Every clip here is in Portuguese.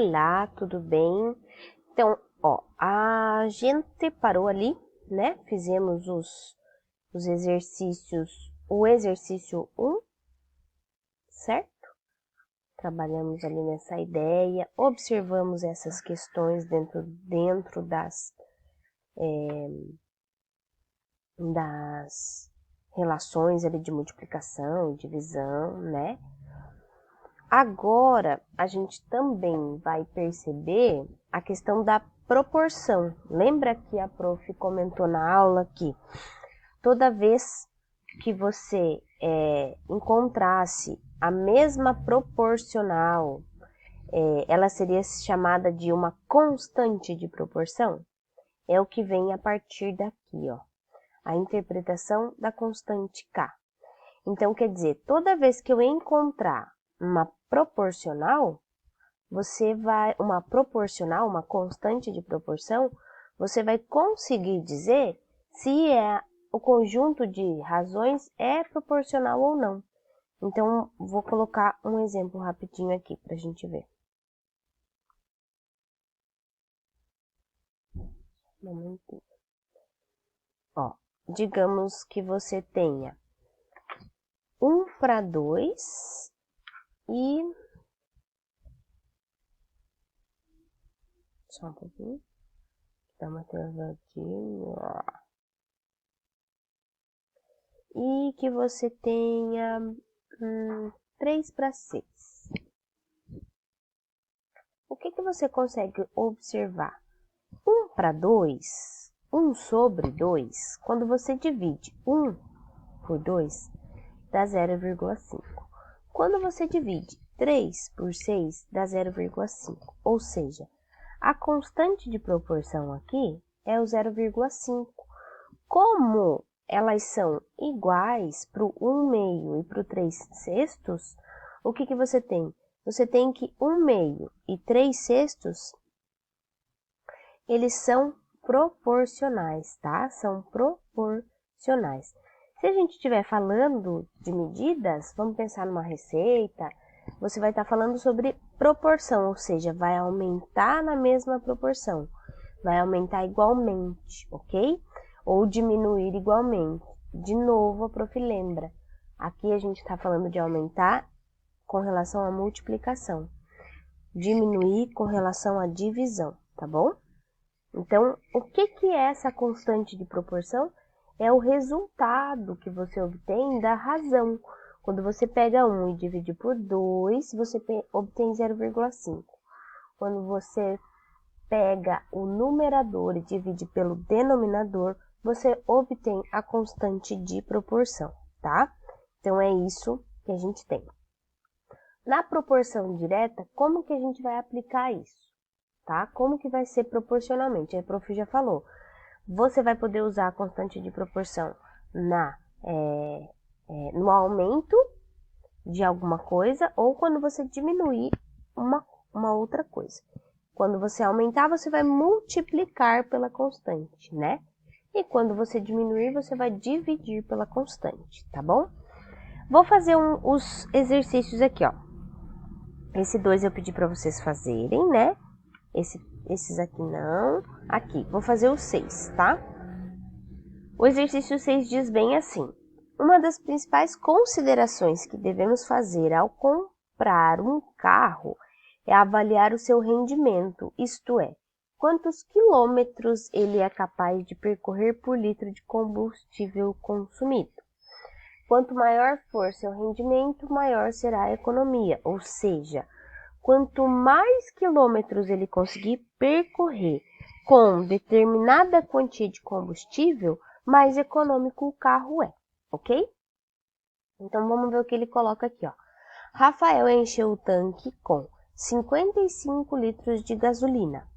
Olá, tudo bem? Então, ó, a gente parou ali, né? Fizemos os exercícios, o exercício 1, certo? Trabalhamos ali nessa ideia, observamos essas questões dentro das relações ali de multiplicação, divisão, né? Agora, a gente também vai perceber a questão da proporção. Lembra que a prof comentou na aula que toda vez que você encontrasse a mesma proporcional, ela seria chamada de uma constante de proporção? É o que vem a partir daqui, ó. A interpretação da constante K. Então, quer dizer, toda vez que eu encontrar uma proporcional, uma constante de proporção, você vai conseguir dizer se o conjunto de razões é proporcional ou não. Então, vou colocar um exemplo rapidinho aqui para a gente ver. Um momentinho. Ó, digamos que você tenha 1/2 e... Só um pouquinho. Dá uma travadinha. E que você tenha 3/6. O que você consegue observar? 1/2, 1/2, quando você divide 1 por 2, dá 0,5. Quando você divide 3 por 6, dá 0,5. Ou seja, a constante de proporção aqui é o 0,5. Como elas são iguais para o 1/2 e para o 3/6, o que você tem? Você tem que 1/2 e 3/6, eles são proporcionais, tá? São proporcionais. Se a gente estiver falando de medidas, vamos pensar numa receita, você vai estar falando sobre proporção, ou seja, vai aumentar na mesma proporção, vai aumentar igualmente, ok? Ou diminuir igualmente. De novo, a prof lembra, aqui a gente está falando de aumentar com relação à multiplicação, diminuir com relação à divisão, tá bom? Então, o que é essa constante de proporção? É o resultado que você obtém da razão. Quando você pega 1 e divide por 2, você obtém 0,5. Quando você pega o numerador e divide pelo denominador, você obtém a constante de proporção, tá? Então, é isso que a gente tem. Na proporção direta, como que a gente vai aplicar isso? Tá? Como que vai ser proporcionalmente? A prof já falou. Você vai poder usar a constante de proporção no aumento de alguma coisa ou quando você diminuir uma outra coisa. Quando você aumentar, você vai multiplicar pela constante, né? E quando você diminuir, você vai dividir pela constante, tá bom? Vou fazer os exercícios aqui, ó. Esse 2 eu pedi para vocês fazerem, né? Esses aqui não. Aqui, vou fazer o 6, tá? O exercício 6 diz bem assim: uma das principais considerações que devemos fazer ao comprar um carro é avaliar o seu rendimento, isto é, quantos quilômetros ele é capaz de percorrer por litro de combustível consumido. Quanto maior for seu rendimento, maior será a economia, ou seja, quanto mais quilômetros ele conseguir percorrer com determinada quantia de combustível, mais econômico o carro é, ok? Então, vamos ver o que ele coloca aqui, ó. Rafael encheu o tanque com 55 litros de gasolina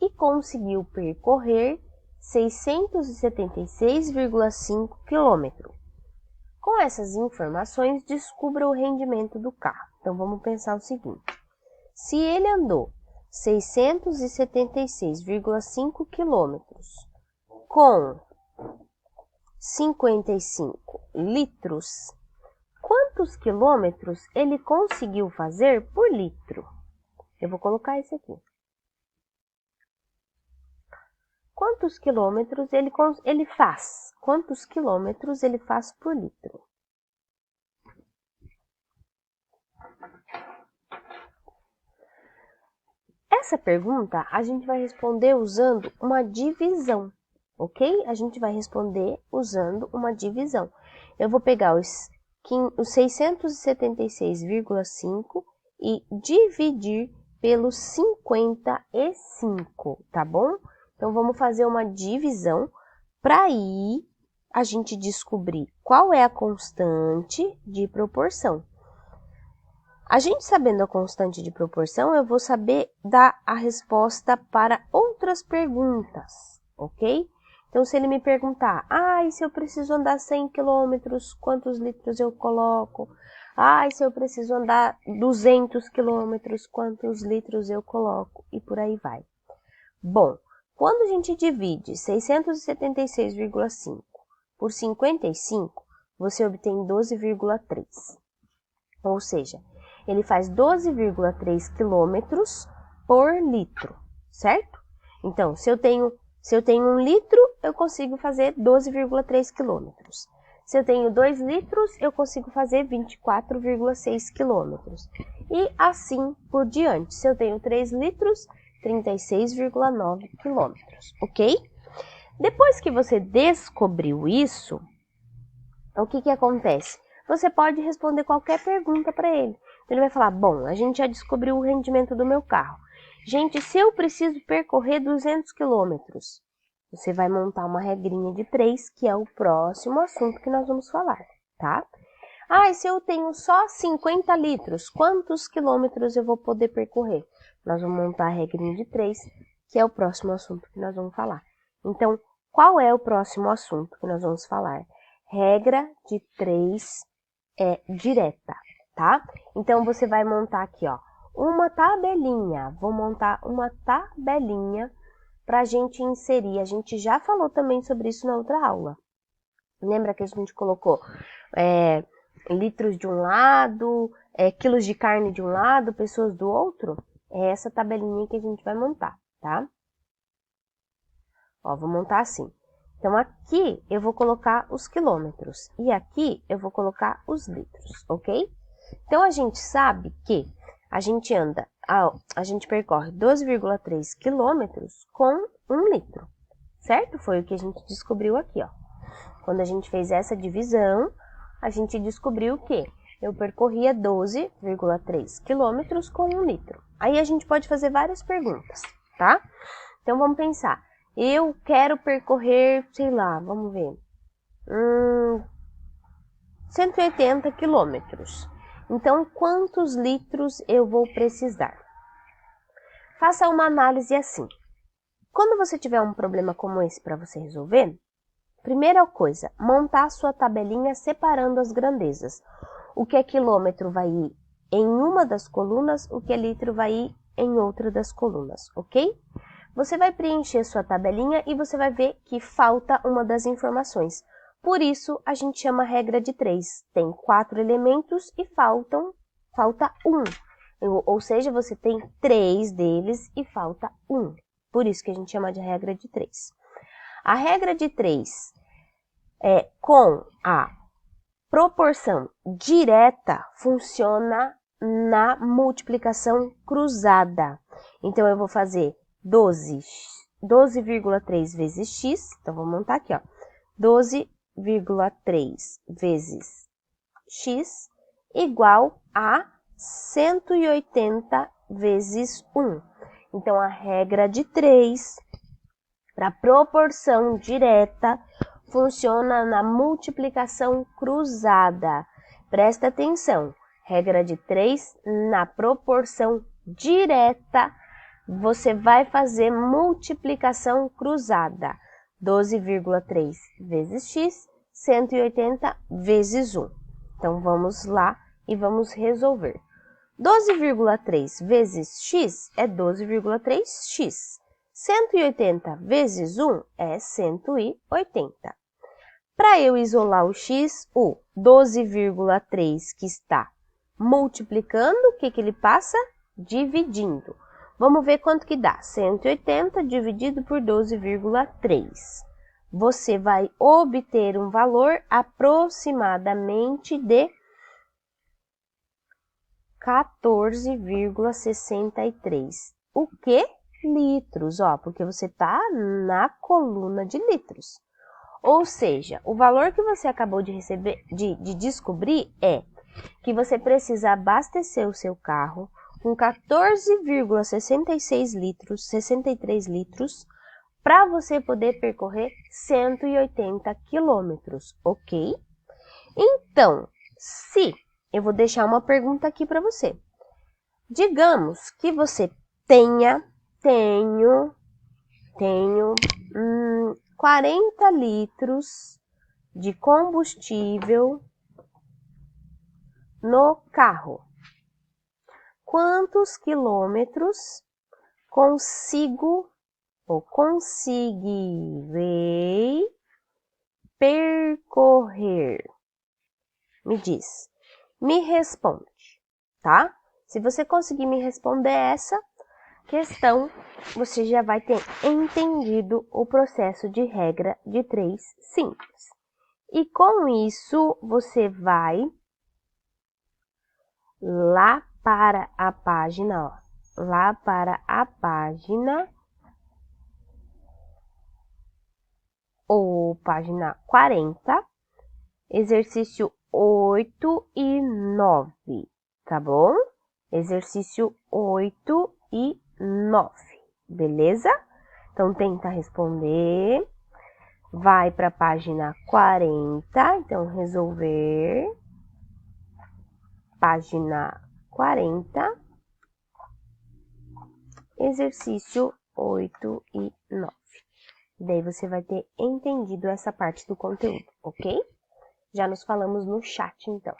e conseguiu percorrer 676,5 km. Com essas informações, descubra o rendimento do carro. Então, vamos pensar o seguinte. Se ele andou 676,5 km com 55 litros, quantos quilômetros ele conseguiu fazer por litro? Eu vou colocar esse aqui. Quantos quilômetros ele faz? Quantos quilômetros ele faz por litro? Essa pergunta a gente vai responder usando uma divisão, ok? A gente vai responder usando uma divisão. Eu vou pegar os 676,5 e dividir pelos 55, tá bom? Então, vamos fazer uma divisão para aí a gente descobrir qual é a constante de proporção. A gente sabendo a constante de proporção, eu vou saber dar a resposta para outras perguntas, ok? Então, se ele me perguntar, e se eu preciso andar 100 quilômetros, quantos litros eu coloco? E se eu preciso andar 200 quilômetros, quantos litros eu coloco? E por aí vai. Bom, quando a gente divide 676,5 por 55, você obtém 12,3. Ou seja, ele faz 12,3 quilômetros por litro, certo? Então, se eu tenho 1 litro, eu consigo fazer 12,3 quilômetros. Se eu tenho 2 litros, eu consigo fazer 24,6 quilômetros. E assim por diante. Se eu tenho 3 litros, 36,9 quilômetros, ok? Depois que você descobriu isso, o que acontece? Você pode responder qualquer pergunta para ele. Ele vai falar, bom, a gente já descobriu o rendimento do meu carro. Gente, se eu preciso percorrer 200 quilômetros, você vai montar uma regrinha de 3, que é o próximo assunto que nós vamos falar, tá? E se eu tenho só 50 litros, quantos quilômetros eu vou poder percorrer? Nós vamos montar a regrinha de 3, que é o próximo assunto que nós vamos falar. Então, qual é o próximo assunto que nós vamos falar? Regra de 3 direta, tá? Então, você vai montar aqui, ó, uma tabelinha. Vou montar uma tabelinha para a gente inserir. A gente já falou também sobre isso na outra aula. Lembra que a gente colocou litros de um lado, quilos de carne de um lado, pessoas do outro? É essa tabelinha que a gente vai montar, tá? Ó, vou montar assim. Então, aqui eu vou colocar os quilômetros e aqui eu vou colocar os litros, ok? Então, a gente sabe que a gente percorre 12,3 quilômetros com 1 litro, certo? Foi o que a gente descobriu aqui, ó. Quando a gente fez essa divisão, a gente descobriu que eu percorria 12,3 quilômetros com 1 litro. Aí a gente pode fazer várias perguntas, tá? Então, vamos pensar. Eu quero percorrer, sei lá, vamos ver, 180 quilômetros. Então, quantos litros eu vou precisar? Faça uma análise assim. Quando você tiver um problema como esse para você resolver, primeira coisa, montar a sua tabelinha separando as grandezas. O que é quilômetro vai ir em uma das colunas, o que é litro vai ir em outra das colunas, ok? Você vai preencher sua tabelinha e você vai ver que falta uma das informações. Por isso, a gente chama regra de 3. Tem 4 elementos e falta 1. Ou seja, você tem 3 deles e falta 1. Por isso que a gente chama de regra de 3. A regra de 3 com a proporção direta funciona na multiplicação cruzada. Então, eu vou fazer 12,3 vezes x, então vou montar aqui, ó, 12,3 vezes x igual a 180 vezes 1. Então, a regra de 3 para proporção direta funciona na multiplicação cruzada. Presta atenção, regra de 3 na proporção direta você vai fazer multiplicação cruzada. 12,3 vezes x, 180 vezes 1. Então, vamos lá e vamos resolver. 12,3 vezes x é 12,3x. 180 vezes 1 é 180. Para eu isolar o x, o 12,3 que está multiplicando, o que ele passa? dividindo. Vamos ver quanto que dá. 180 dividido por 12,3. Você vai obter um valor aproximadamente de 14,63. O que? Litros, ó, porque você tá na coluna de litros. Ou seja, o valor que você acabou de receber, de descobrir é que você precisa abastecer o seu carro com 14,66 litros, 63 litros, para você poder percorrer 180 quilômetros, ok? Então, se eu vou deixar uma pergunta aqui para você. Digamos que você tenho 40 litros de combustível no carro. Quantos quilômetros conseguirei percorrer? Me diz, me responde, tá? Se você conseguir me responder essa questão, você já vai ter entendido o processo de regra de 3 simples. E com isso, você vai lá para a página, ó, lá para a página ou página 40, exercício 8 e 9, tá bom? Exercício 8 e 9, beleza? Então, tenta responder. Vai para a página 40, então, resolver. Página 40, exercício 8 e 9. Daí você vai ter entendido essa parte do conteúdo, ok? Já nos falamos no chat, então.